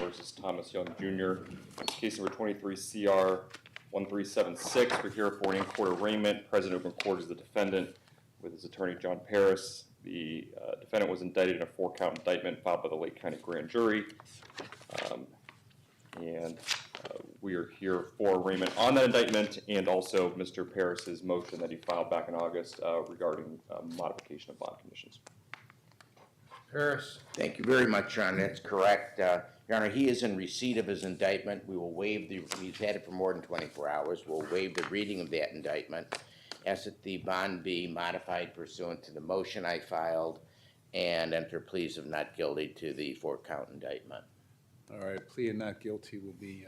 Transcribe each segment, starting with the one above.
versus Thomas Young Jr. Case number 23 CR 1376. We're here for an in-court arraignment. President Open Court is the defendant with his attorney John Paris. The defendant was indicted in a 4-count indictment filed by the Lake County Grand Jury. We are here for arraignment on that indictment and also Mr. Paris's motion that he filed back in August regarding modification of bond conditions. Paris. Thank you very much, Your Honor. That's correct. Your Honor, he is in receipt of his indictment. We will waive he's had it for more than 24 hours. We'll waive the reading of that indictment. Ask that the bond be modified pursuant to the motion I filed and enter pleas of not guilty to the 4-count indictment. All right, plea of not guilty will be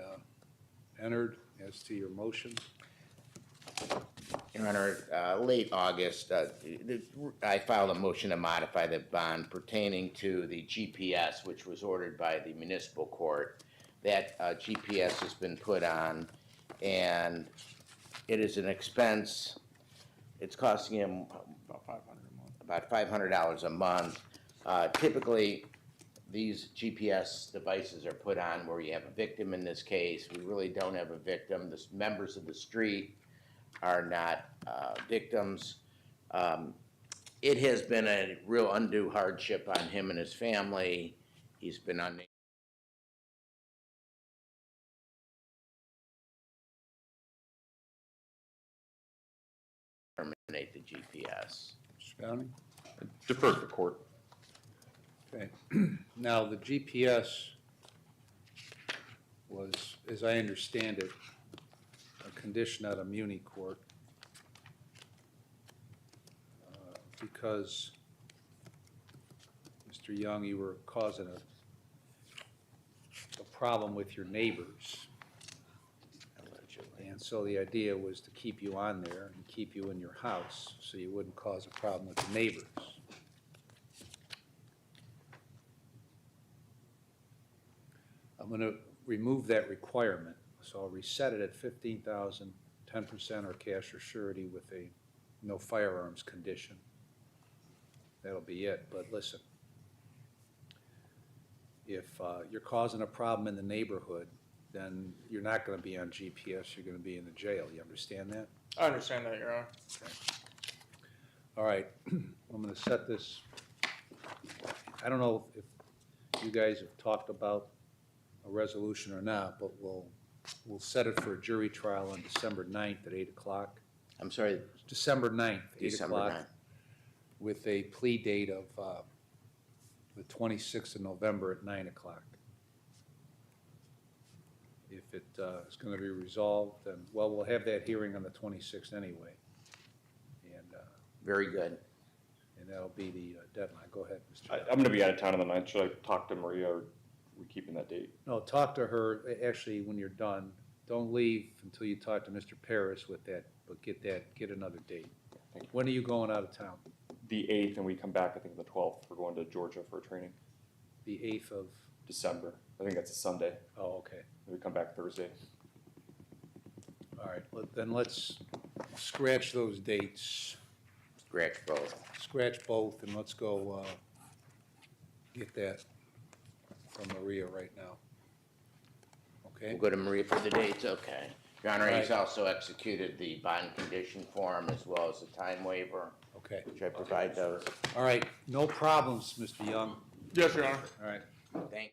entered as to your motion. Your Honor, late August, I filed a motion to modify the bond pertaining to the GPS, which was ordered by the municipal court. That GPS has been put on, and it is an expense. It's costing him about $500 a month. Typically, these GPS devices are put on where you have a victim in this case. We really don't have a victim. The members of the street are not victims. It has been a real undue hardship on him and his family. He's been on terminate the GPS. Mr. Downing? Defer to the court. Okay. Now, the GPS was, as I understand it, a condition out of Muni Court because, Mr. Young, you were causing a problem with your neighbors. And so the idea was to keep you on there and keep you in your house so you wouldn't cause a problem with the neighbors. I'm going to remove that requirement, so I'll reset it at $15,000, 10% or cash or surety with a no firearms condition. That'll be it. But listen, if you're causing a problem in the neighborhood, then you're not going to be on GPS. You're going to be in the jail. You understand that? I understand that, Your Honor. Okay. All right. I'm going to set this. I don't know if you guys have talked about a resolution or not, but we'll set it for a jury trial on December 9th at 8 o'clock. I'm sorry. December 9th, 8 December o'clock, 9th. with a plea date of the 26th of November at 9 o'clock. If it is going to be resolved, then, well, we'll have that hearing on the 26th anyway. And Very good. that'll be the deadline. Go ahead, Mr. I'm going to be out of town on the 9th. Should I talk to Maria or are we keeping that date? No, talk to her, actually, when you're done. Don't leave until you talk to Mr. Paris with that, but get another date. Thank you. When are you going out of town? The 8th, and we come back, I think, the 12th. We're going to Georgia for a training. The 8th of, December. I think that's a Sunday. oh, okay. We come back Thursday. All right, then let's scratch those dates. Scratch both. Scratch both, and let's go get that from Maria right now. Okay? We'll go to Maria for the dates. Okay. Your Honor, he's Right. also executed the bond condition form as well as the time waiver, Okay. which I provide those. All right, no problems, Mr. Young. Yes, Your Honor. All right. Thank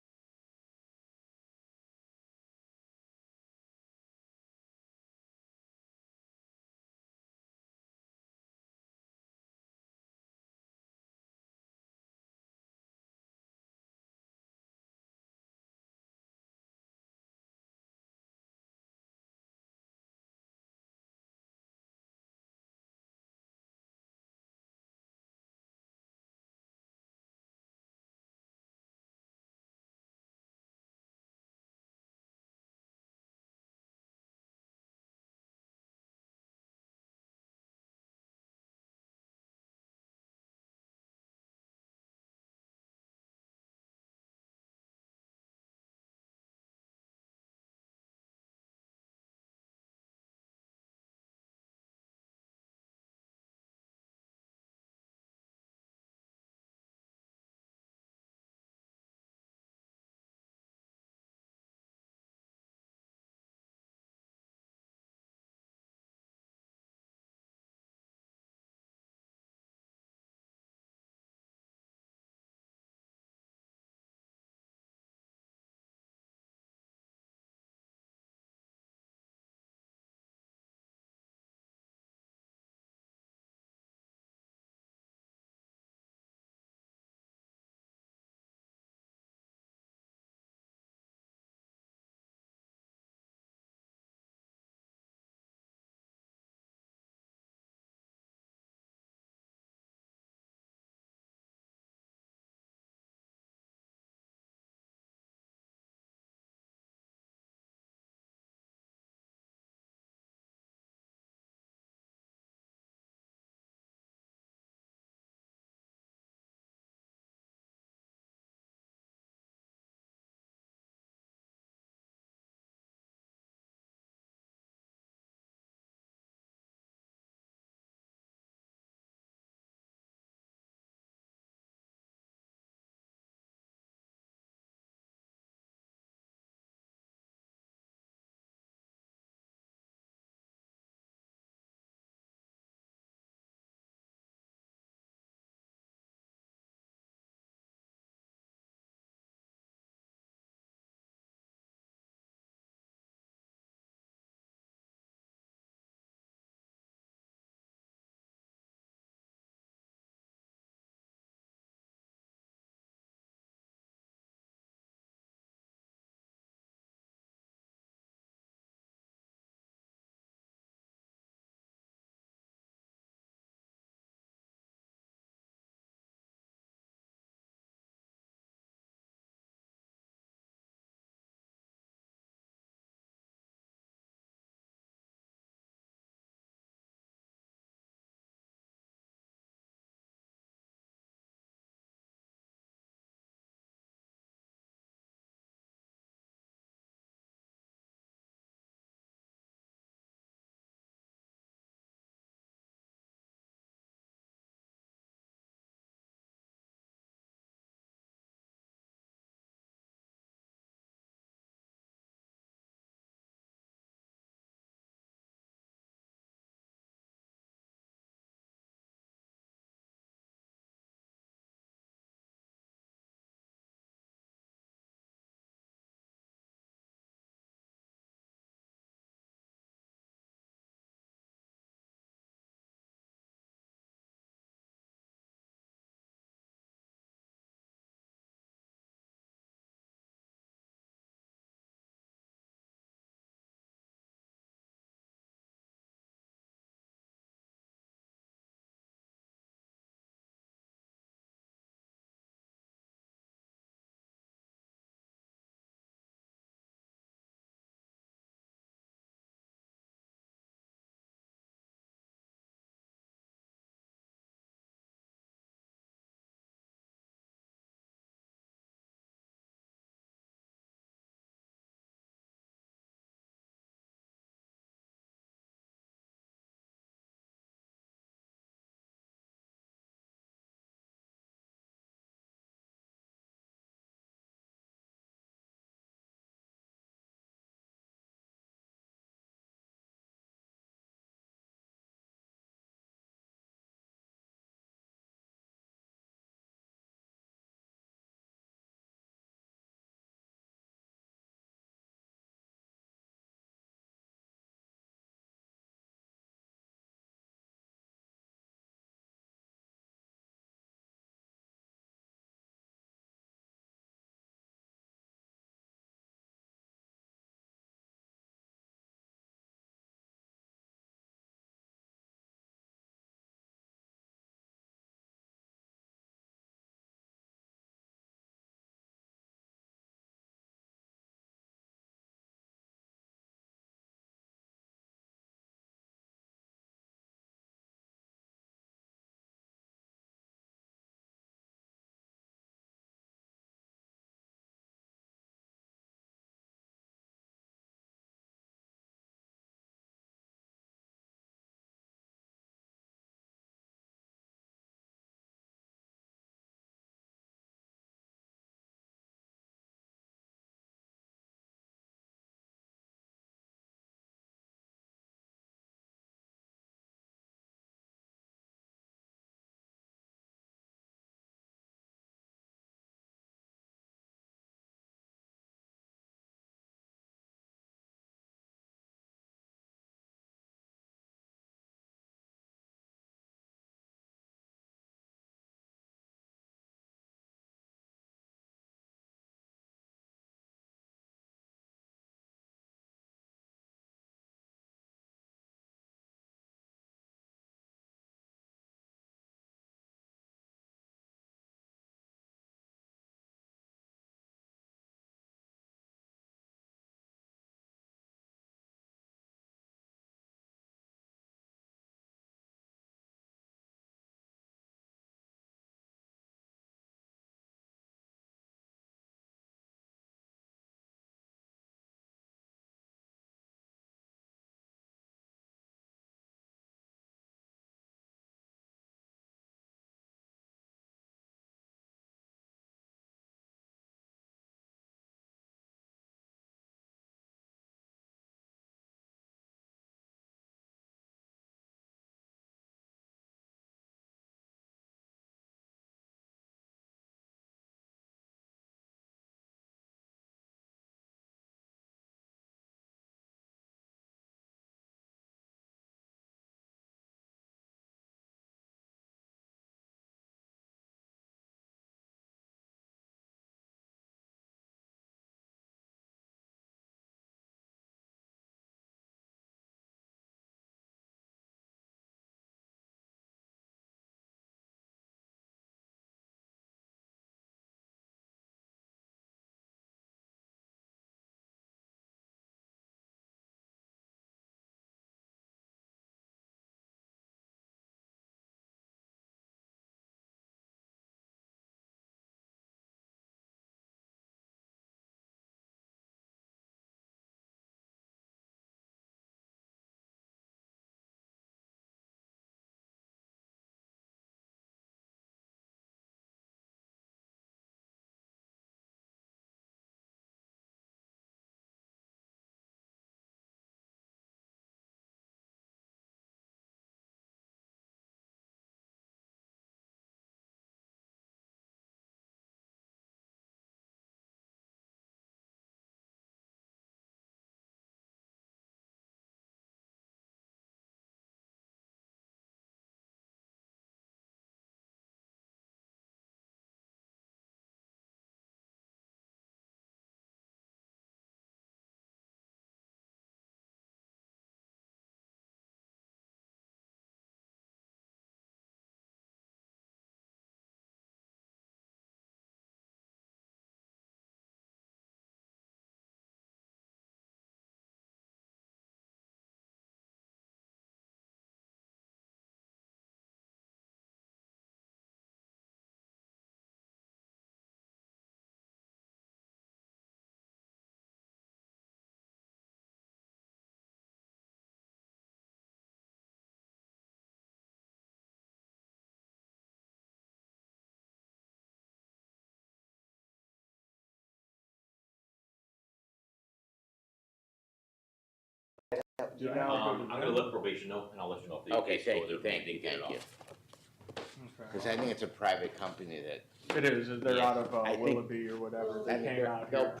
You know? I'm gonna let probation know, and I'll let you know if they. Okay, thank you, they thank you, get it thank you. off. Because I think it's a private company that, It is, they're Yeah, out of I think- Willoughby or whatever, I they think came out they'll here. have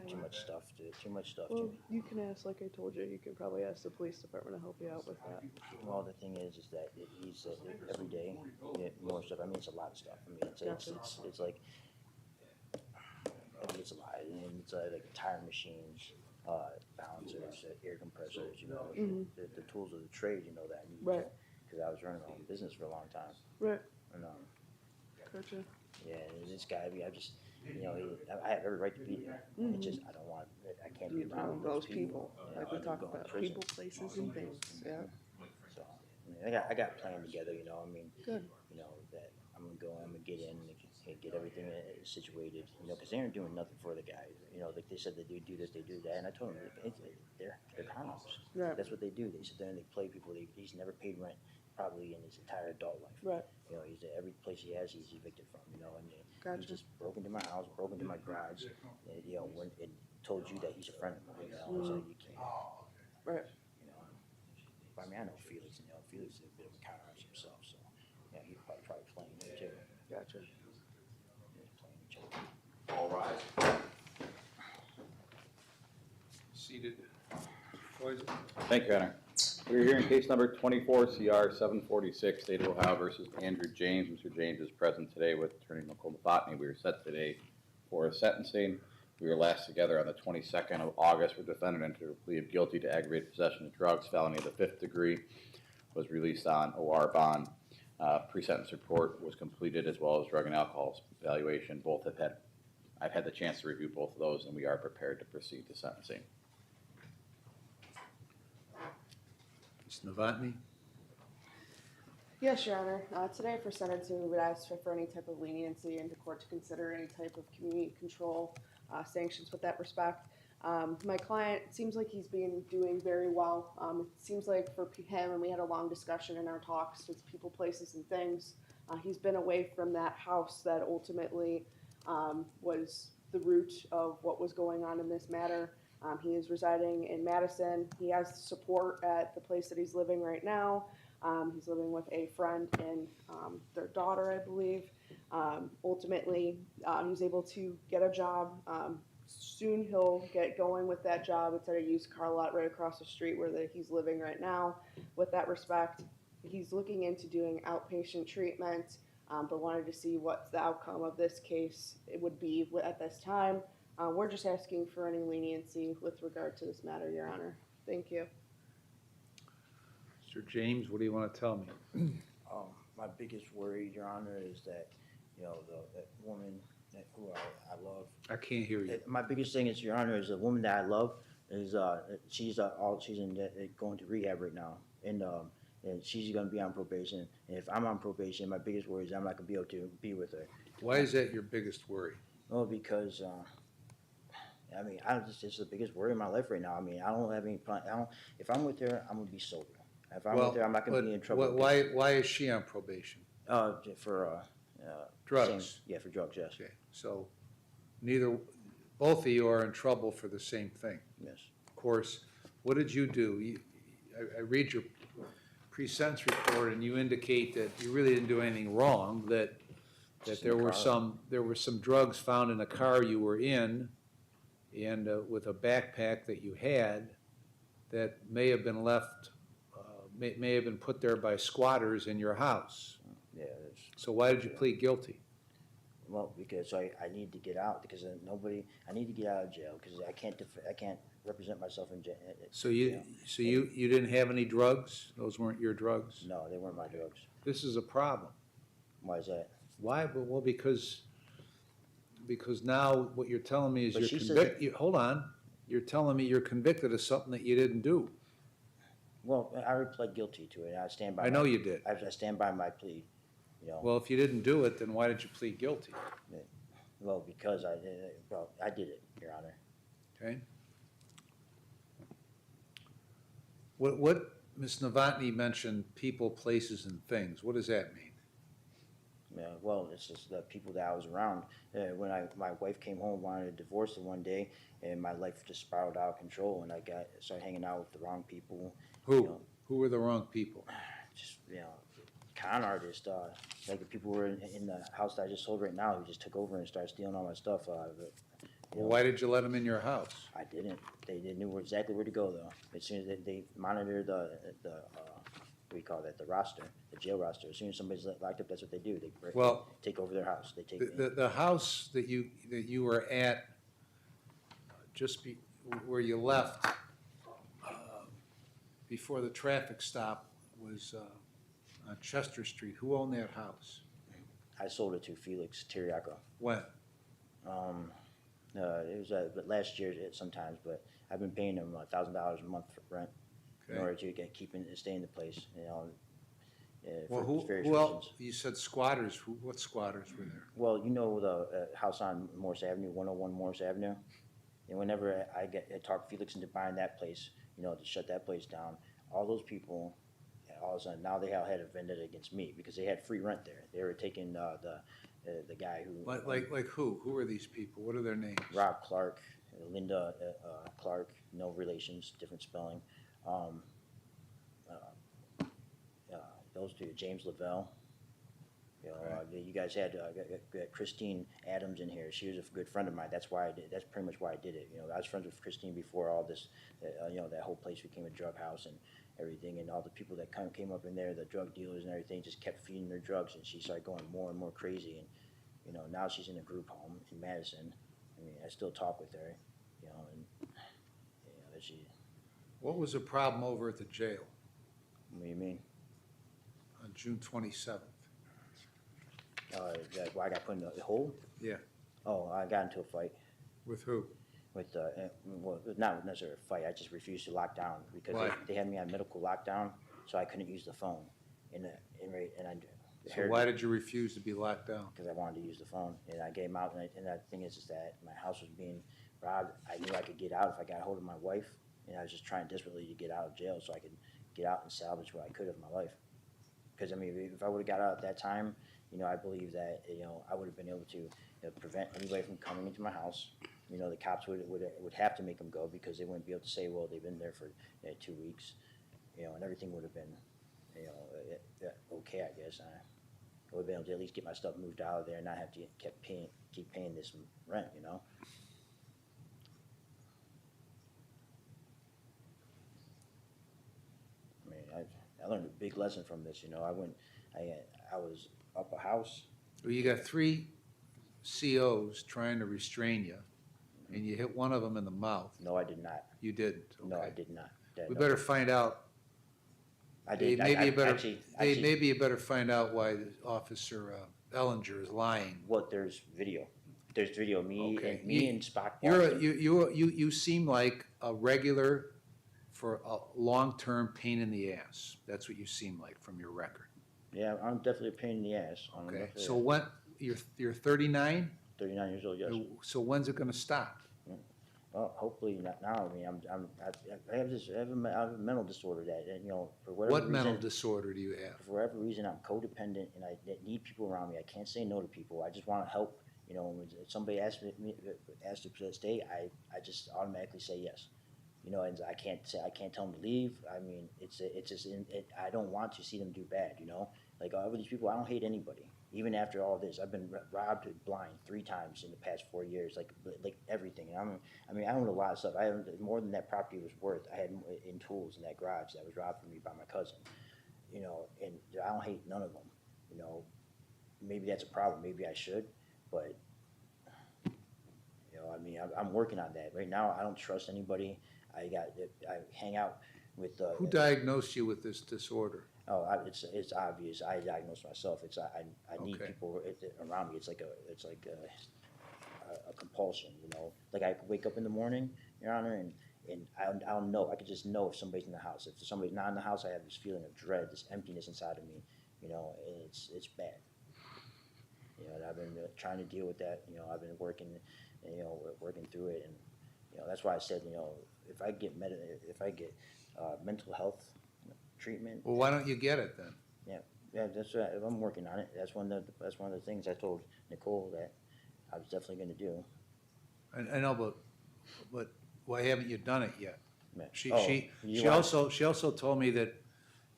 too much stuff to Well, me. you can ask, like I told you, you can probably ask the police department to help you out with that. Well, the thing is that he's every day more stuff. I mean, it's a lot of stuff. I mean, it's like I mean, it's a lot. And it's like tire machines, balancers, air compressors. You know, the tools of the trade. You know that. Right. Because I was running my own business for a long time, Right, and gotcha. yeah, and this guy. I mean, I just. You know, I have every right to be there. It's just I don't want. I can't be around Those people, Yeah, like we I'd talked go in about, prison. people, places and things, yeah, So I mean, I got a plan together. You know, I mean, good. you know that I'm gonna go. I'm gonna get in and get everything situated. You know, because they aren't doing nothing for the guys. You know, like they said they do this, they do that, and I told them they're criminals. Right. That's what they do. They sit there and they play people. He's never paid rent probably in his entire adult life. Right. You know, every place he has, he's evicted from. You know, and he Gotcha. just broke into my house, broke into my garage. And, you know, when it told you that he's a friend of mine. You know, so you can't. Right. You know, I mean, I know Felix, and you know, Felix is a bit of a coward himself, so yeah, he'd probably try playing it too. Gotcha. He's playing each other. All rise. Seated. Poison. Thank you, Your Honor. We're hearing case number 24CR 746, State of Ohio versus Andrew James. Mr. James is present today with Attorney Nicole Novotny. We were set today for a sentencing. We were last together on the 22nd of August. Where defendant entered a plea of guilty to aggravated possession of drugs, felony of the 5th degree, was released on OR bond. Pre-sentence report was completed as well as drug and alcohol evaluation. I've had the chance to review both of those, and we are prepared to proceed to sentencing. Ms. Novotny? Yes, Your Honor. Today for sentencing, we would ask for any type of leniency and the court to consider any type of community control sanctions with that respect. My client seems like he's been doing very well. It seems like for him, and we had a long discussion in our talks with people, places, and things, he's been away from that house that ultimately was the root of what was going on in this matter. He is residing in Madison. He has support at the place that he's living right now. He's living with a friend and their daughter, I believe. Ultimately, he's able to get a job. Soon he'll get going with that job. It's at a used car lot right across the street where he's living right now. With that respect, he's looking into doing outpatient treatment, but wanted to see what the outcome of this case it would be at this time. We're just asking for any leniency with regard to this matter, Your Honor. Thank you. Mr. James, what do you want to tell me? My biggest worry, Your Honor, is that, you know, that woman who I love. I can't hear you. My biggest thing is, Your Honor, is the woman that I love is she's going to rehab right now, and she's going to be on probation. And if I'm on probation, my biggest worry is I'm not going to be able to be with her. Why is that your biggest worry? Oh, because I mean, it's the biggest worry in my life right now. I mean, I don't have any plan. If I'm with her, I'm gonna be sober. If I'm with her, I'm not gonna be in trouble. Why is she on probation? For Drugs? yeah, for drugs. Yes. Okay, so both of you are in trouble for the same thing. Yes. Of course, what did you do? I read your pre-sentence report, and you indicate that you really didn't do anything wrong, that Just in there the were car. some drugs found in the car you were in, and with a backpack that you had that may have been left, may have been put there by squatters in your house. Yeah. So why did you plead guilty? Well, because I need to get out because I need to get out of jail because I can't represent myself in jail. So you didn't have any drugs? Those weren't your drugs? No, they weren't my drugs. This is a problem. Why is that? Why? Well, because now what you're telling me is But you're she says convicted. Hold on. You're telling me you're convicted of something that you didn't do. Well, I already pled guilty to it. And I stand by. I know you did. I stand by my plea. You know. Well, if you didn't do it, then why did you plead guilty? Well, because I did it. Well, I did it, Your Honor. Okay? Ms. Novotny mentioned people, places, and things. What does that mean? Yeah, well, it's just the people that I was around. When my wife came home, wanted a divorce one day, and my life just spiraled out of control, and started hanging out with the wrong people. Who? You know, Who were the wrong people? just, con artists, like the people who were in the house that I just sold right now, who just took over and started stealing all my stuff out of it. Well, why did you let them in your house? I didn't. They knew exactly where to go though. As soon as they monitored what do you call that, the roster, the jail roster. As soon as somebody's locked up, that's what they do. They Well, take over their house. They take The house that you were at, where you left, before the traffic stop was, on Chester Street. Who owned that house? I sold it to Felix Tiriaco. When? It was but last year sometimes, but I've been paying him $1,000 a month for rent in Okay. order to stay in the place. Well, for various who else? reasons. You said squatters. What squatters were there? Well, you know the house on Morse Avenue, 101 Morse Avenue? And whenever I talk Felix into buying that place, to shut that place down, all those people, all of a sudden, now they all had a vendetta against me because they had free rent there. They were taking the guy who. Like who? Who are these people? What are their names? Rob Clark, Linda Clark, no relations, different spelling. Those two, James Lavelle. You guys had Christine Adams in here. She was a good friend of mine. That's why I did. That's pretty much why I did it. I was friends with Christine before all this. That whole place became a drug house and everything. And all the people that came up in there, the drug dealers and everything, just kept feeding their drugs. And she started going more and more crazy. And now she's in a group home in Madison. I mean, I still talk with her. That she. What was the problem over at the jail What do you mean? on June 27th? Why I got put in the hole? Yeah. Oh, I got into a fight With who? with, not necessarily a fight, I just refused to lock down because Why? they had me on medical lockdown, so I couldn't use the phone. So why did you refuse to be locked down? Because I wanted to use the phone, and I gave out, and the thing is that my house was being robbed. I knew I could get out if I got a hold of my wife, and I was just trying desperately to get out of jail so I could get out and salvage what I could of my life. Because, I mean, if I would've got out at that time, I believe that, I would've been able to prevent anybody from coming into my house. The cops would have to make them go because they wouldn't be able to say, well, they've been there for 2 weeks, and everything would've been, okay, I guess. I would've been able to at least get my stuff moved out of there and not have to keep paying this rent, I mean, I learned a big lesson from this, I was up a house. Well, you got 3 COs trying to restrain you, and you hit one of them in the mouth. No, I did not. You didn't? No, I Okay. did not. We better find out. I did. Maybe you better, Actually, maybe you better find out why Officer Ellinger is lying. well, there's video. There's video. Okay. Me and Spock. You seem like a regular for a long-term pain in the ass. That's what you seem like from your record. Yeah, I'm definitely a pain in the ass. I'm Okay, definitely so what, you're 39? 39 years old. Yes. So when's it gonna stop? Well, hopefully not now. I mean, I have a mental disorder that, for whatever What reason, mental disorder do you have? for whatever reason, I'm codependent and I need people around me. I can't say no to people. I just want to help. When somebody asks me to stay, I just automatically say yes. And I can't tell them to leave. I mean, it's just I don't want to see them do bad. Like all of these people, I don't hate anybody. Even after all this, I've been robbed blind 3 times in the past 4 years, like everything. And I own a lot of stuff. I have more than that property was worth. I had in tools in that garage that was robbed from me by my cousin. And I don't hate none of them. Maybe that's a problem. Maybe I should, but I'm working on that. Right now, I don't trust anybody. I hang out with. Who diagnosed you with this disorder? Oh, it's obvious. I diagnosed myself. I need Okay. people around me. It's like a compulsion, Like I wake up in the morning, Your Honor, and I'll know. I could just know if somebody's in the house. If somebody's not in the house, I have this feeling of dread, this emptiness inside of me, and it's bad. And I've been trying to deal with that. I've been working through it, and that's why I said, if I get mental health treatment. Well, why don't you get it then? Yeah, that's, I'm working on it. That's one of the things I told Nicole that I was definitely gonna do. I know, but why haven't you done it yet? Yeah. She, Oh, she, you she want- she also told me that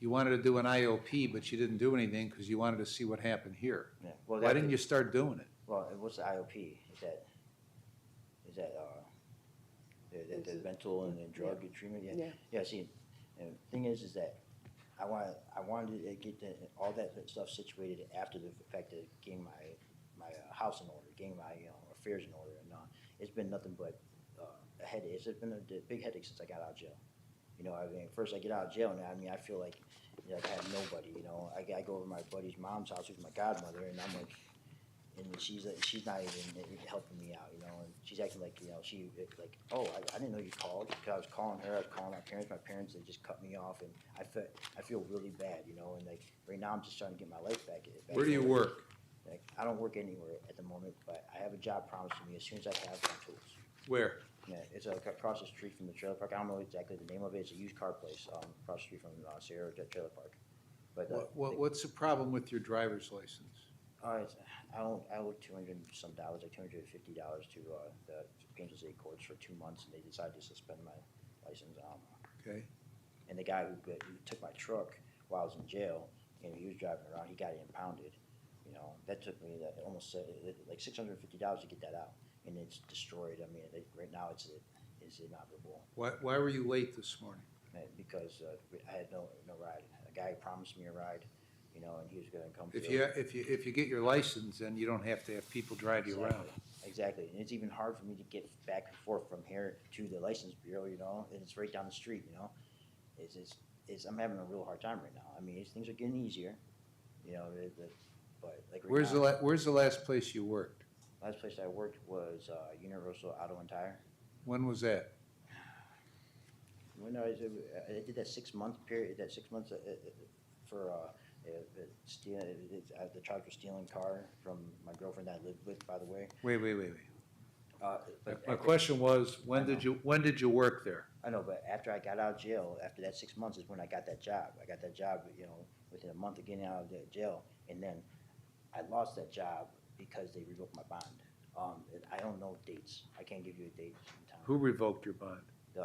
you wanted to do an IOP, but you didn't do anything because you wanted to see what happened here. Yeah, well, Why that- didn't you start doing it? Well, what's the IOP? The mental and the drug treatment? Yeah. Yeah, see, and the thing is that I wanted to get all that stuff situated after the fact that getting my house in order, getting my affairs in order, and it's been nothing but a headache. It's been a big headache since I got out of jail. I mean, first I get out of jail, and I mean, I feel like I have nobody. I go over to my buddy's mom's house with my godmother, and I'm like, and she's not even helping me out, and she's acting like, oh, I didn't know you called, because I was calling her, I was calling my parents, they just cut me off, and I feel really bad, and like, right now, I'm just trying to get my life back. Where do you work? Like, I don't work anywhere at the moment, but I have a job promised to me as soon as I have my tools. Where? Yeah, it's across the street from the trailer park, I don't know exactly the name of it, it's a used car place, across the street from Sierra Trailer Park. But, What's the problem with your driver's license? I owe $200 and some dollars, like $250 to the Kansas City courts for 2 months, and they decided to suspend my license. Okay, And the guy who took my truck while I was in jail, and he was driving around, he got it impounded. That took me almost like $650 to get that out, and it's destroyed. I mean, right now it's inoperable. why were you late this morning? Because I had no ride. A guy promised me a ride, and he was going to come. If you get your license, then you don't have to have people drive you around. Exactly, and it's even hard for me to get back and forth from here to the license bureau, and it's right down the street, I'm having a real hard time right now. I mean, things are getting easier, but like right now, Where's the last place you worked? last place I worked was Universal Auto and Tire. When was that? When I did that 6 month period, that 6 months for stealing, the charge for stealing car from my girlfriend that I lived with, by the way. Wait. But My question was, when did you work there? I know, but after I got out of jail, after that 6 months is when I got that job. I got that job, within a month of getting out of the jail, and then I lost that job because they revoked my bond. I don't know dates. I can't give you a date in time. Who revoked your bond? It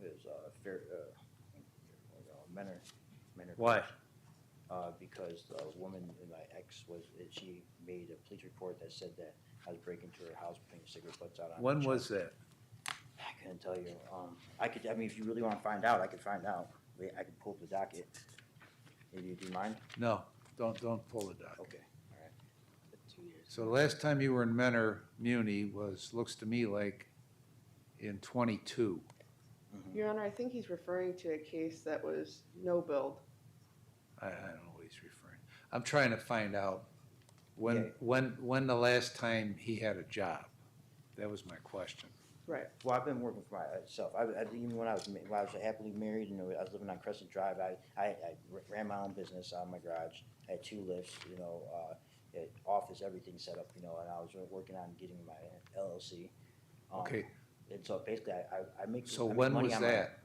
was Menor. Why? Because the woman, my ex, she made a police report that said that I was breaking into her house, putting cigarette butts out on her. When truck. was that? I couldn't tell you. I mean, if you really want to find out, I could find out. Wait, I could pull up the docket. Do you mind? No, don't pull the doc. Okay, all right. 2 years. So the last time you were in Menor Muni looks to me like in '22. Your Honor, I think he's referring to a case that was no build. I don't know what he's referring. I'm trying to find out when the last time he had a job. That was my question. Right. Well, I've been working for myself. Even when I was happily married, I was living on Crescent Drive. I ran my own business out of my garage. I had 2 lifts, office, everything set up, and I was working on getting my LLC. Okay. And so basically, I make. So I make when money was on that?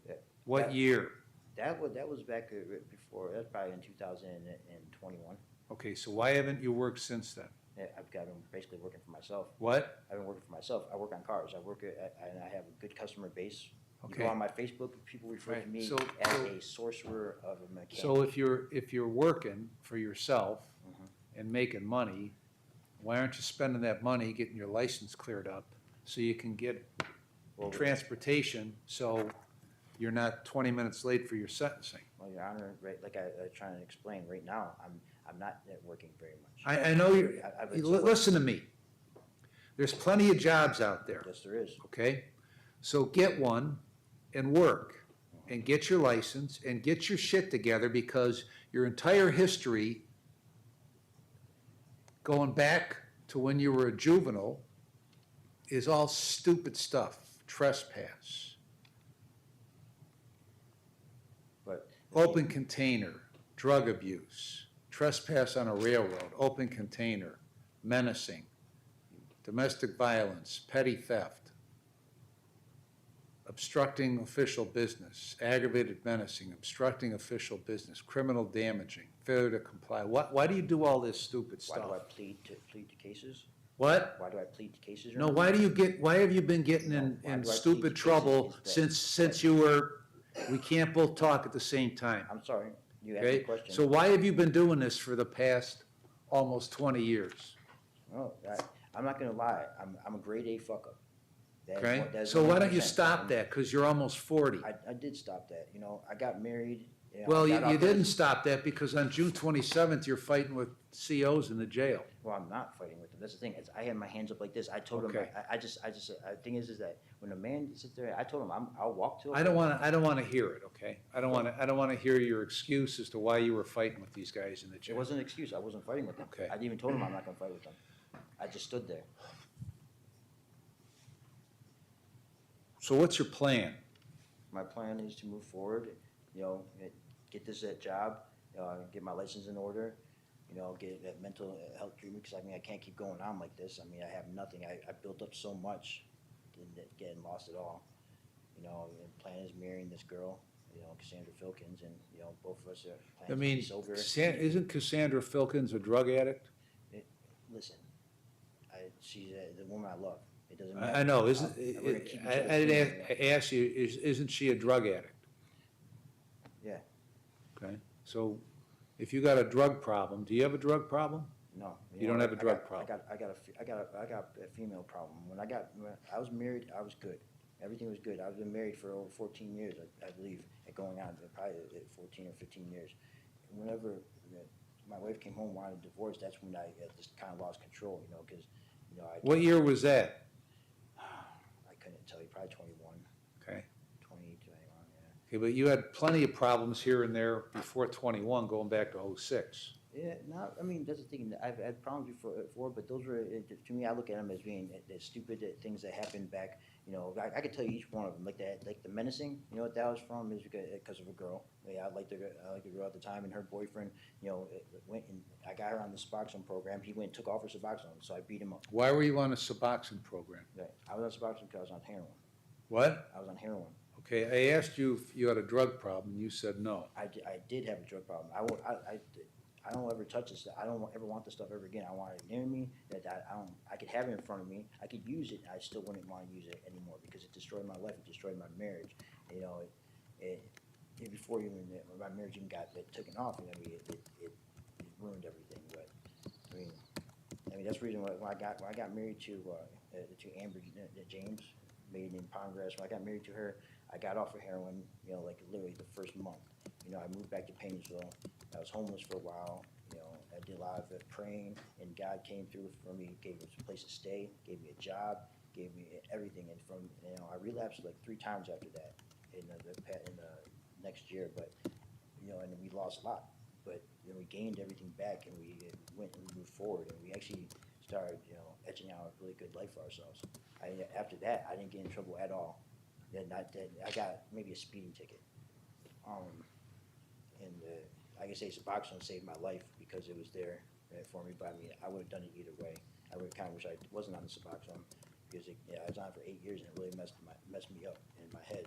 Yeah. What year? That was back before. That's probably in 2021. Okay, so why haven't you worked since then? Yeah, I've been basically working for myself. What? I've been working for myself. I work on cars. And I have a good customer base. You Okay. go on my Facebook, people refer to Right, me so- as so- a sorcerer of a mechanic. So if you're working for yourself and making money, why aren't you spending that money getting your license cleared up so you can get Well, transportation, so you're not 20 minutes late for your sentencing? Well, Your Honor, right, like I was trying to explain, right now, I'm not working very much. I know you're, I've been- listen to me. There's plenty of jobs out there, Yes, there is. okay? So get one and work and get your license and get your shit together, because your entire history going back to when you were a juvenile is all stupid stuff. Trespass, But open container, drug abuse, trespass on a railroad, open container, menacing, domestic violence, petty theft, obstructing official business, aggravated menacing, obstructing official business, criminal damaging, failure to comply. Why do you do all this stupid Why do I stuff? plead to cases? What? Why do I plead to cases? No, Your why Honor? why have you been getting No, in, why in do I plead stupid to cases trouble is that- since you were, we can't both talk at the same time, I'm sorry, you asked me okay? a question. So why have you been doing this for the past almost 20 years, Oh, I'm not gonna lie, I'm a grade A fuck up. That is okay? what- that is So why don't you 100%. stop that, because you're almost 40? I did stop that, you know, I got married. You know, Well, I you got off didn't as- stop that because on June 27th, you're fighting with COs in the jail. Well, I'm not fighting with them, that's the thing, I had my hands up like this, I told him, Okay. the thing is that when a man sits there, I told him, I'll walk to. I don't wanna hear it, okay? I don't wanna hear your excuse as to why you were fighting with these guys in the It jail. wasn't an excuse, I wasn't fighting with them. Okay. I even told him I'm not gonna fight with them, I just stood there. So what's your plan? My plan is to move forward, you know, get this job, get my license in order, you know, get that mental health treatment, because I mean, I can't keep going on like this. I mean, I have nothing. I built up so much, and getting lost it all. You know, the plan is marrying this girl, you know, Cassandra Filkins, and, you know, both of us are I planning to mean, be sober. isn't Cassandra Filkins a drug addict? Listen, she's the woman I love. It doesn't matter. I know, We're gonna keep each other I didn't safe. ask you, isn't she a drug addict? Yeah. Okay, so if you got a drug problem, do you have a drug problem? No. You don't have a drug problem. I got a female problem. When I was married, I was good. Everything was good. I've been married for over 14 years, I believe, going on, probably 14 or 15 years. Whenever my wife came home, wanted a divorce, that's when I just kind of lost control, you know, because, you know, What year was that? I couldn't tell you, probably 21, Okay, 20, 21, yeah. okay, but you had plenty of problems here and there before 21, going back to 06. Yeah, no, I mean, that's the thing, I've had problems before, but those were, to me, I look at them as being the stupid things that happened back, you know, I could tell you each one of them, like that, like the menacing, you know what that was from, is because of a girl. Yeah, I liked the girl at the time, and her boyfriend, you know, went and, I got her on the Suboxone program, he went and took off her Suboxone, so I beat him up. Why were you on a Suboxone program? Right. I was on Suboxone because I was on heroin, What? I was on heroin. Okay, I asked you if you had a drug problem, and you said no. I did have a drug problem. I don't ever touch this. I don't ever want this stuff ever again. I want it near me. That I could have it in front of me. I could use it. I still wouldn't want to use it anymore because it destroyed my life. It destroyed my marriage. You know, before even my marriage even got taken off, you know, it ruined everything. But I mean that's the reason why I got married to Amber James, made in Palmgrass. When I got married to her, I got off of heroin. You know, like literally the first month. You know, I moved back to Paynesville. I was homeless for a while. You know, I did a lot of praying, and God came through for me, gave me a place to stay, gave me a job, gave me everything. And from, you know, I relapsed like 3 times after that in the next year. But, you know, and we lost a lot. But then we gained everything back, and we went and we moved forward, and we actually started, you know, etching out a really good life for ourselves. After that, I didn't get in trouble at all. I got maybe a speeding ticket. And like I say, Suboxone saved my life because it was there for me. But I mean, I would have done it either way. I would kind of wish I wasn't on the Suboxone because I was on it for 8 years and it really messed me up in my head.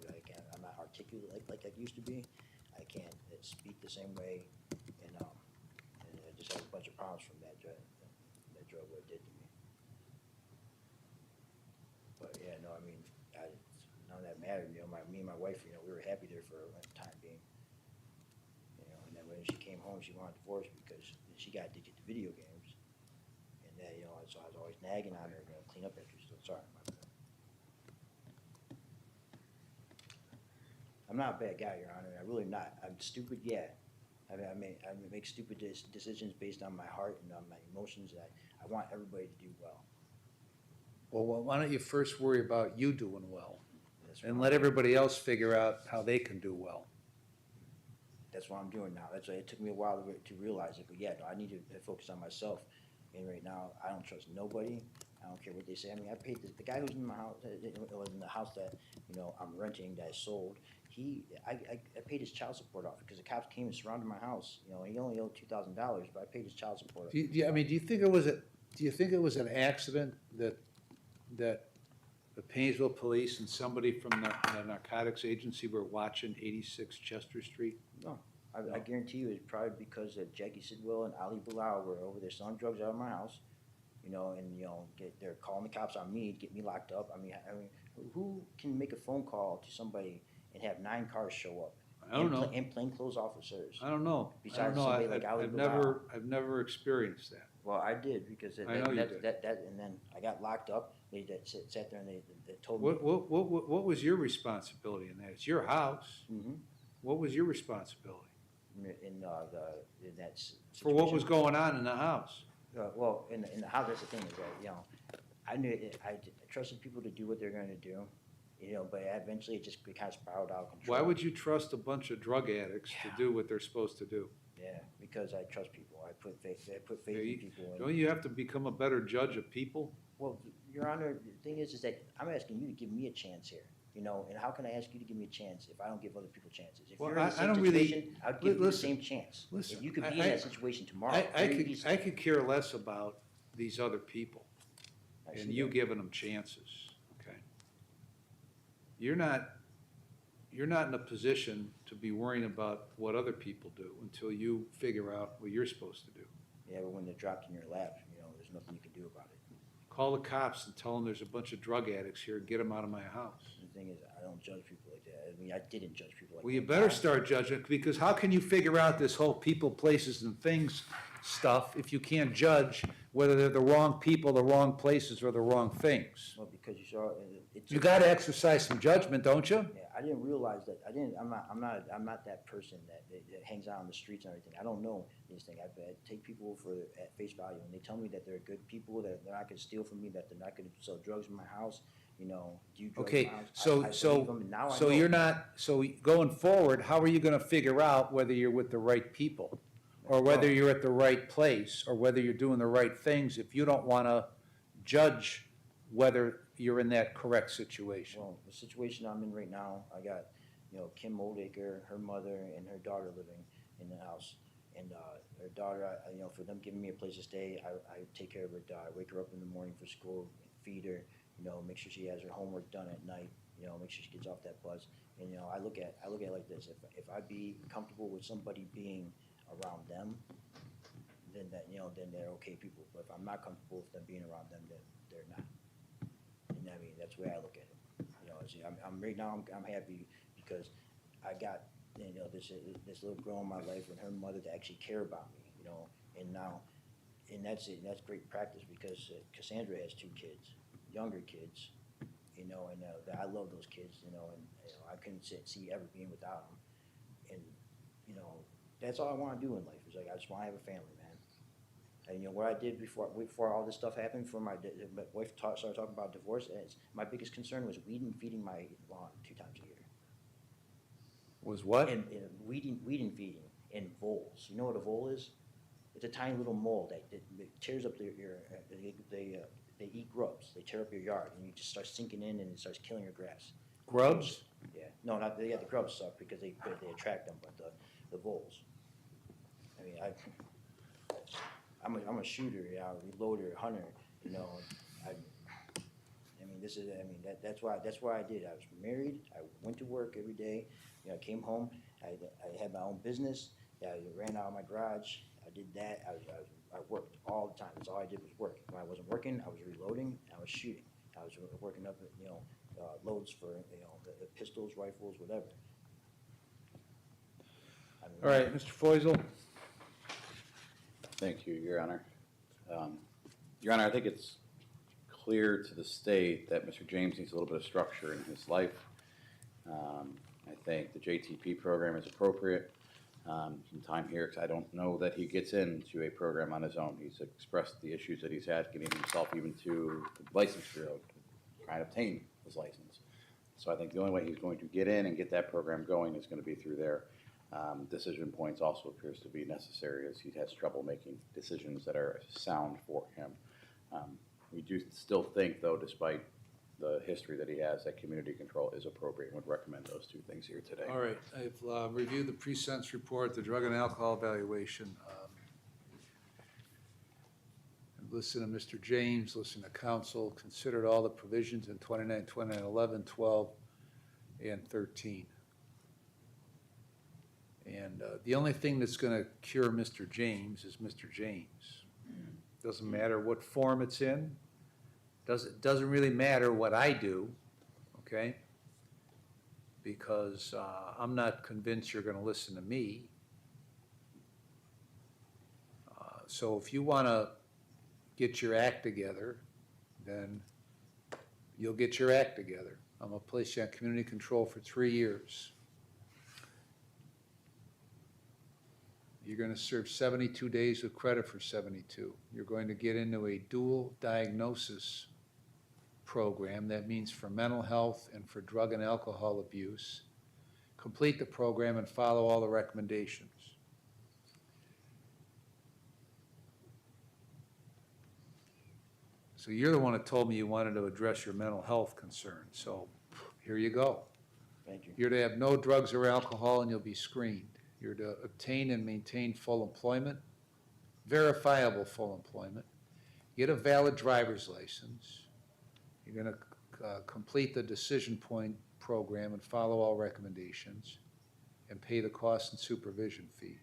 I'm not articulate like I used to be. I can't speak the same way, and I just had a bunch of problems from that drug. What it did to me. But yeah, no, I mean, none of that mattered. You know, me and my wife, you know, we were happy there for a time being. You know, and then when she came home, she wanted a divorce because she got addicted to video games. And then, you know, so I was always nagging on her, you know, clean up after yourself. Sorry, my bad. I'm not a bad guy, Your Honor. I'm really not. I'm stupid, yeah. I make stupid decisions based on my heart and on my emotions. I want everybody to do well. Well, why don't you first worry about you doing well, That's and what let I'm- everybody else figure out how they can do well. That's what I'm doing now. That's why it took me a while to realize it. But yeah, no, I need to focus on myself. And right now, I don't trust nobody. I don't care what they say. I mean, I paid the guy who's in my house, was in the house that, you know, I'm renting, that I sold. I paid his child support off because the cops came and surrounded my house. You know, he only owed $2,000, but I paid his child support off. Do you think it was an accident that the Painesville Police and somebody from the narcotics agency were watching 86 Chester Street? I guarantee you it's probably because Jackie Sidwell and Ali Bilal were over there selling drugs out of my house, you know, and, you know, they're calling the cops on me to get me locked up. I mean, who can make a phone call to somebody and have 9 cars show up? I don't know. And plainclothes officers. I don't know. Besides I somebody don't know. like Ali I've Bilal. never experienced that. Well, I did because I know you did. and then I got locked up. They sat there and they told me. What was your responsibility in that? It's your house. Mhm. What was your responsibility? In that For what situation. was going on in the house? Well, in the house, that's the thing is that, you know, I knew, I trusted people to do what they're gonna do, you know, but eventually it just kind of spiraled out of control. Why would you trust a bunch of drug addicts to do what they're supposed to do? Yeah, because I trust people. I put faith Yeah, in people. And, Don't you have to become a better judge of people? well, Your Honor, the thing is that I'm asking you to give me a chance here, you know, and how can I ask you to give me a chance if I don't give other people chances? If Well, you're in the I same don't really- situation, I'd give you the listen, same chance. listen, If you could be in I- that situation tomorrow. I very could easily. care less about these other people I and see you that. giving them chances, okay? You're not in a position to be worrying about what other people do until you figure out what you're supposed to do. Yeah, but when they're dropped in your lap, you know, there's nothing you can do about it. Call the cops and tell them there's a bunch of drug addicts here, get them out of my house. The thing is, I don't judge people like that. I mean, I didn't judge people like that. Well, you better start judging, because how can you figure out this whole people, places, and things stuff if you can't judge whether they're the wrong people, the wrong places, or the wrong things? Well, because you saw, it's. You gotta exercise some judgment, don't you? Yeah, I didn't realize that. I'm not that person that hangs out on the streets and everything. I don't know these things. I take people at face value, and they tell me that they're good people, that they're not gonna steal from me, that they're not gonna sell drugs in my house, you know, do drugs in Okay, my house. I so, believe them, and now I so know. you're not, so going forward, how are you gonna figure out whether you're with the right people? Or whether you're at the right place, or whether you're doing the right things, if you don't wanna judge whether you're in that correct situation? Well, the situation I'm in right now, I got, you know, Kim Oldacre, her mother, and her daughter living in the house. And her daughter, you know, for them giving me a place to stay, I take care of her daughter. Wake her up in the morning for school, feed her, you know, make sure she has her homework done at night, you know, make sure she gets off that bus. And, you know, I look at it like this: if I be comfortable with somebody being around them, then then they're okay people. But if I'm not comfortable with them being around them, then they're not. And I mean, that's the way I look at it. You know, see, I'm right now, I'm happy because I got, you know, this little girl in my life and her mother to actually care about me, you know, and now, and that's it, and that's great practice because Cassandra has 2 kids, younger kids, you know, and I love those kids, you know, and you know, I couldn't see ever being without them. And, you know, that's all I want to do in life is like, I just want to have a family, man. And you know what I did before all this stuff happened, my wife started talking about divorce, and my biggest concern was weeding and feeding my lawn 2 times a year. Was what? And weeding feeding and voles. You know what a vole is? It's a tiny little mole that tears up they eat grubs. They tear up your yard, and you just start sinking in, and it starts killing your grass. Grubs? Yeah, no, not the grubs suck because they attract them, but the voles. I mean, I'm a shooter, you know, reloader, hunter, you know. I mean, that's why I did. I was married. I went to work every day. You know, I came home. I had my own business. I ran out of my garage. I did that. I worked all the time. That's all I did was work. When I wasn't working, I was reloading. I was shooting. I was working up, you know, loads for, you know, the pistols, rifles, whatever. I mean, All right, Mr. Feusel? Thank you, Your Honor. Your Honor, I think it's clear to the state that Mr. James needs a little bit of structure in his life. I think the JTP program is appropriate. Some time here, because I don't know that he gets into a program on his own. He's expressed the issues that he's had getting himself even to the license bureau, trying to obtain his license. So I think the only way he's going to get in and get that program going is going to be through there. Decision points also appears to be necessary as he has trouble making decisions that are sound for him. We do still think, though, despite the history that he has, that community control is appropriate and would recommend those 2 things here today. All right, I've reviewed the pre-sentence report, the drug and alcohol evaluation. listen to Mr. James, listen to council, considered all the provisions in 29, 29, 11, 12, and 13. And the only thing that's going to cure Mr. James is Mr. James. Doesn't matter what form it's in. Doesn't really matter what I do, okay? Because I'm not convinced you're going to listen to me. So if you want to get your act together, then you'll get your act together. I'm going to place you on community control for 3 years. You're going to serve 72 days with credit for 72. You're going to get into a dual diagnosis program. That means for mental health and for drug and alcohol abuse. Complete the program and follow all the recommendations. So you're the one that told me you wanted to address your mental health concerns. So here you go. Thank you. You're to have no drugs or alcohol and you'll be screened. You're to obtain and maintain full employment, verifiable full employment, get a valid driver's license. You're going to complete the decision point program and follow all recommendations and pay the costs and supervision fees.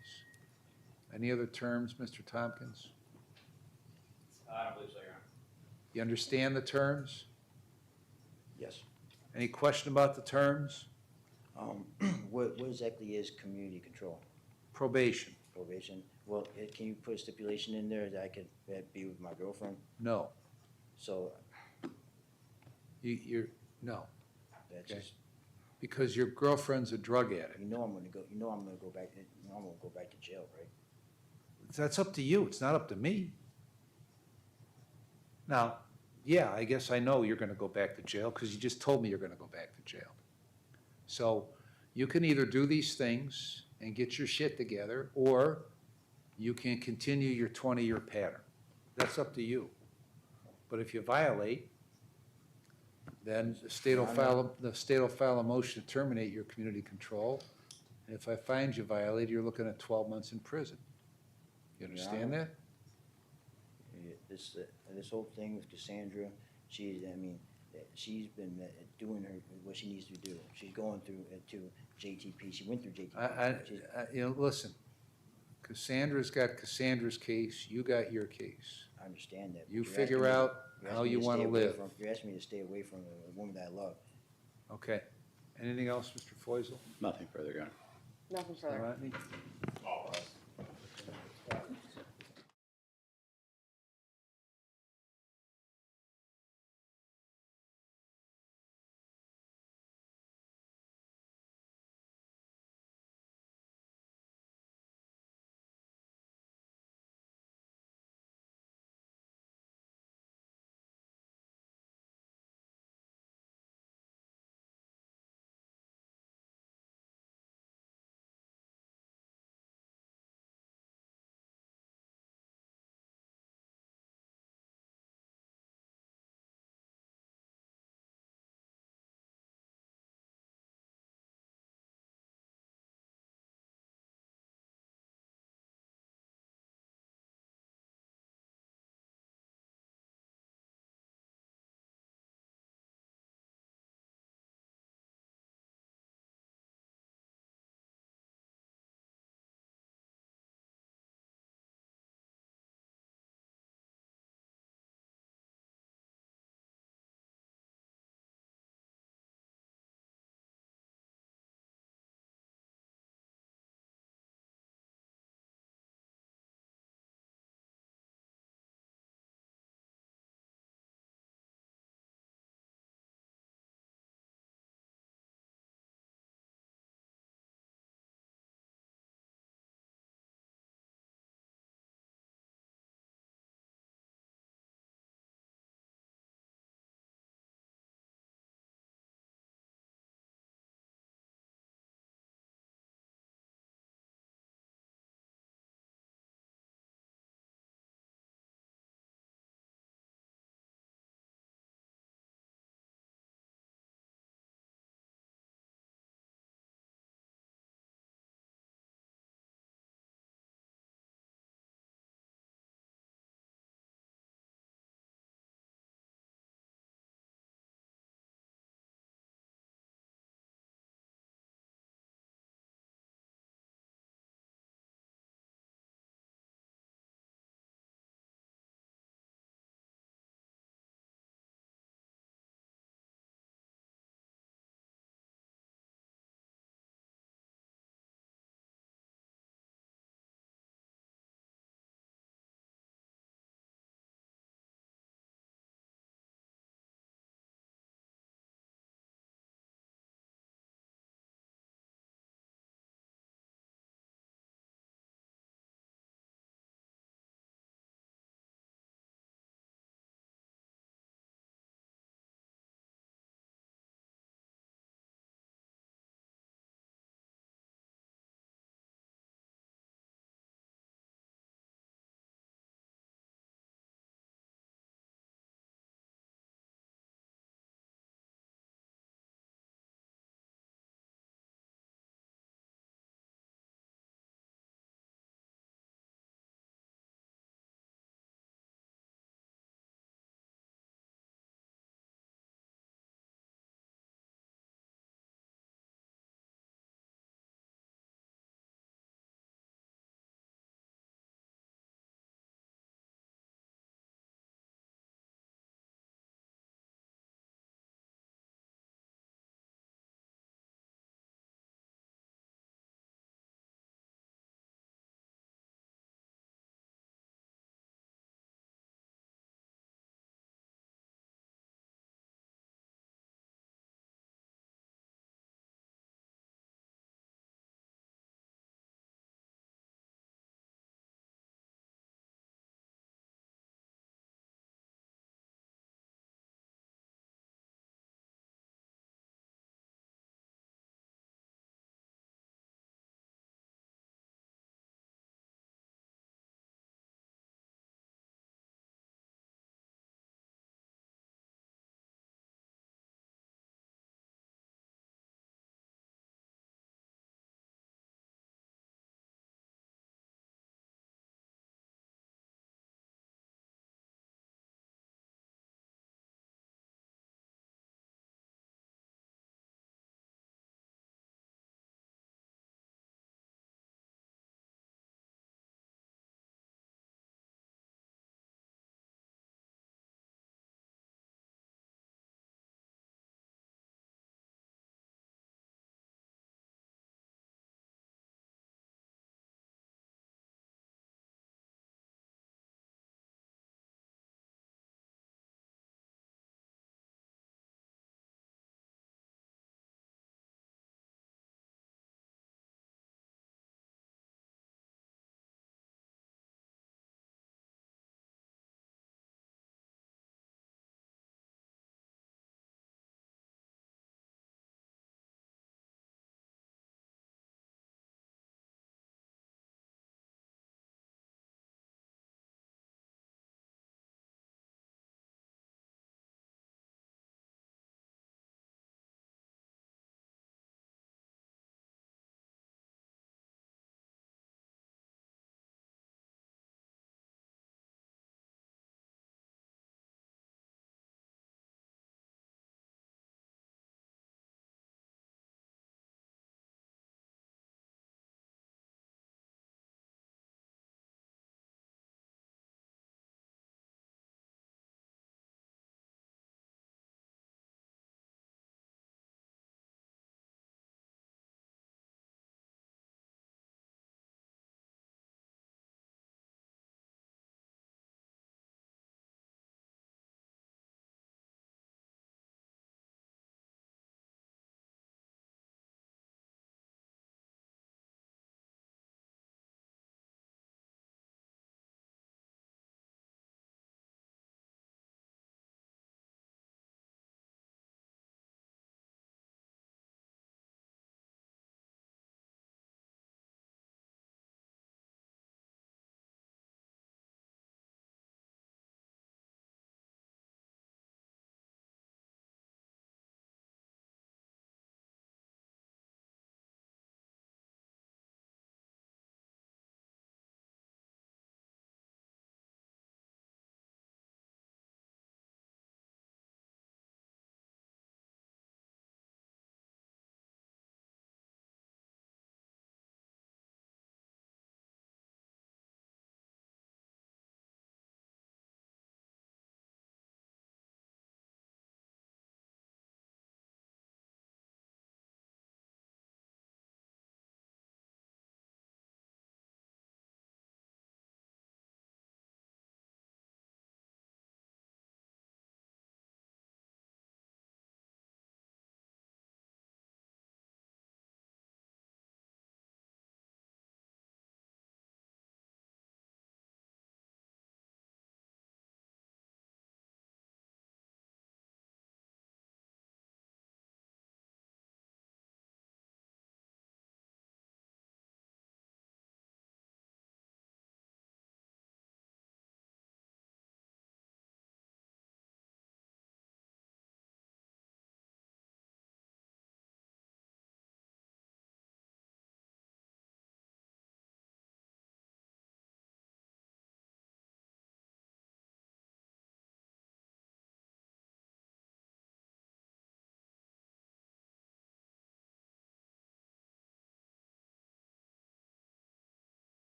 Any other terms, Mr. Tompkins? I don't believe so, Your Honor. You understand the terms? Yes. Any question about the terms? What exactly is community control? Probation? Probation? Well, can you put a stipulation in there that I could be with my girlfriend? No. So No, that's Okay. just, because your girlfriend's a drug addict. you know I'm gonna go back, I'm gonna go back to jail, right? That's up to you, it's not up to me. Now, yeah, I guess I know you're gonna go back to jail, because you just told me you're gonna go back to jail. So, you can either do these things and get your shit together, or you can continue your 20-year pattern. That's up to you. But if you violate, then the state will file a motion to terminate your community control. And if I find you violated, you're looking at 12 months in prison. You understand that? Yeah, this whole thing with Cassandra, she's been doing what she needs to do. She's going through to JTP. She went through JTP. Listen, Cassandra's got Cassandra's case, you got your case. I understand that. but You you're figure asking me- out you're how asking me you to want stay to away live. You're asking me to stay away from a woman that I love. Okay. Anything else, Mr. Foisel? Nothing further, Your Honor. Nothing further. Rodney? All right.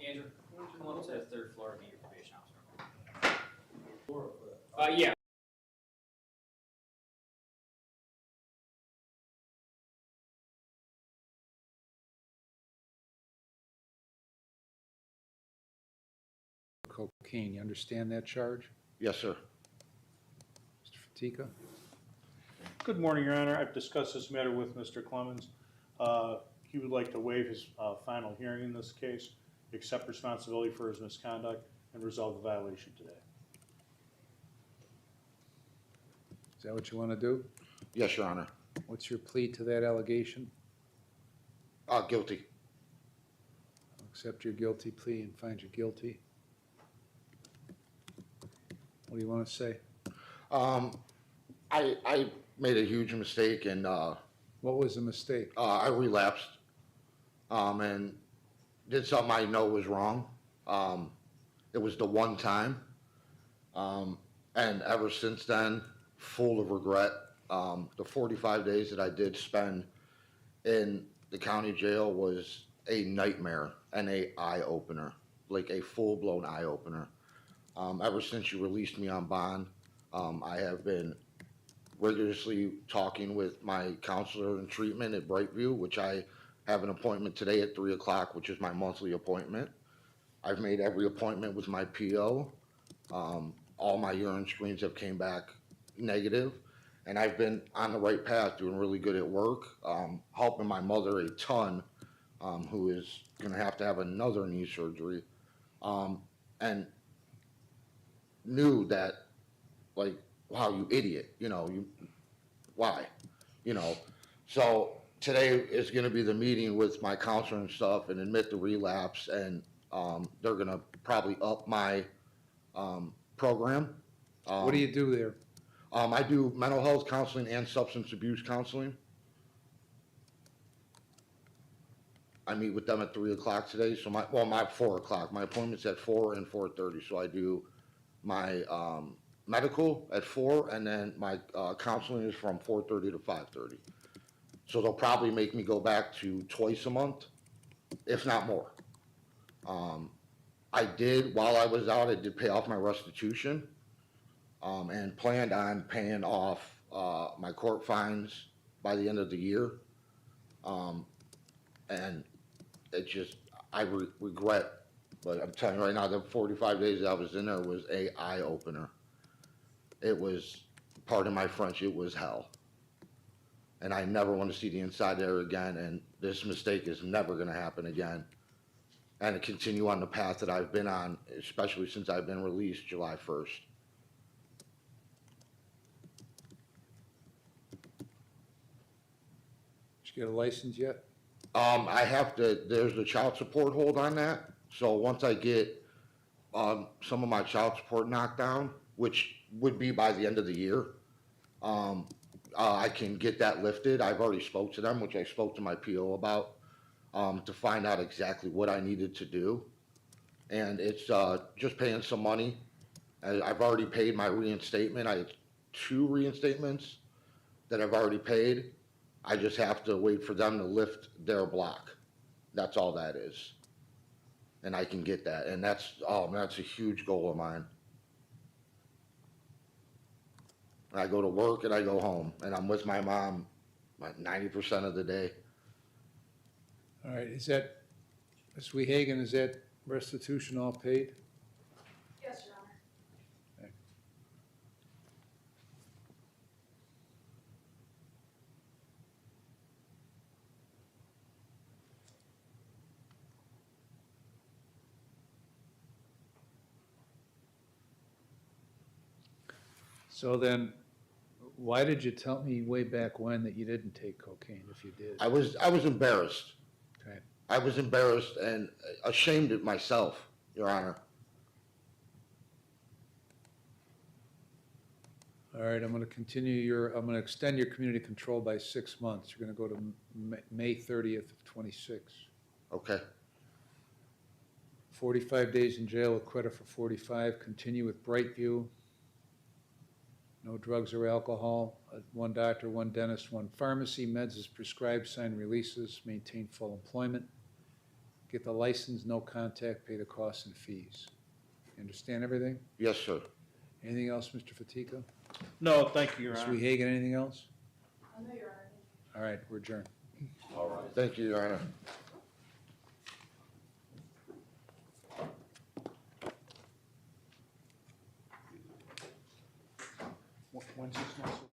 Andrew, come up to the third floor to meet your probation officer. Yeah. Cocaine, you understand that charge? Yes, sir. Mr. Fatika? Good morning, Your Honor. I've discussed this matter with Mr. Clemens. He would like to waive his final hearing in this case, accept responsibility for his misconduct, and resolve the violation today. Is that what you want to do? Yes, Your Honor. What's your plea to that allegation? Guilty. I'll accept your guilty plea and find you guilty. What do you want to say? I made a huge mistake and What was the mistake? I relapsed and did something I know was wrong. It was the one time. And ever since then, full of regret. The 45 days that I did spend in the county jail was a nightmare and a eye-opener, like a full-blown eye-opener. Ever since you released me on bond, I have been rigorously talking with my counselor in treatment at Brightview, which I have an appointment today at 3 o'clock, which is my monthly appointment. I've made every appointment with my PO. All my urine screens have came back negative, and I've been on the right path, doing really good at work, helping my mother a ton, who is gonna have to have another knee surgery, and knew that, like, wow, you idiot, why, so today is gonna be the meeting with my counselor and stuff and admit the relapse, and, they're gonna probably up my, program. What do you do there? I do mental health counseling and substance abuse counseling. I meet with them at 3 o'clock today, so my 4 o'clock, my appointment's at 4 and 4:30, so I do my, medical at 4, and then my, counseling is from 4:30 to 5:30. So they'll probably make me go back to twice a month, if not more. While I was out, I did pay off my restitution, and planned on paying off, my court fines by the end of the year. And it just, I regret, but I'm telling you right now, the 45 days I was in there was a eye-opener. It was, pardon my French, it was hell. And I never want to see the inside there again, and this mistake is never gonna happen again. And to continue on the path that I've been on, especially since I've been released July 1st. Did you get a license yet? I have to, there's a child support hold on that, so once I get, some of my child support knocked down, which would be by the end of the year, I can get that lifted. I've already spoke to them, which I spoke to my PO about, to find out exactly what I needed to do. And it's, just paying some money. I've already paid my reinstatement. I have 2 reinstatements that I've already paid. I just have to wait for them to lift their block. That's all that is. And I can get that, and that's a huge goal of mine. I go to work and I go home, and I'm with my mom like 90% of the day. All right, is that, Ms. Wehagen, is that restitution all paid? Yes, Your Honor. Okay. So then, why did you tell me way back when that you didn't take cocaine, if you did? I was embarrassed. Okay. I was embarrassed and ashamed of myself, Your Honor. All right, I'm gonna extend your community control by 6 months. You're gonna go to May 30th of '26. Okay, 45 days in jail with credit for 45, continue with Brightview. No drugs or alcohol, 1 doctor, 1 dentist, 1 pharmacy, meds as prescribed, sign releases, maintain full employment. get the license, no contact, pay the costs and fees. You understand everything? Yes, sir. Anything else, Mr. Fatika? No, thank you, Your Ms. Honor. Rehagen, anything else? No, Your Honor. All right, we're adjourned. All right. Thank you, Your Honor. When's this next?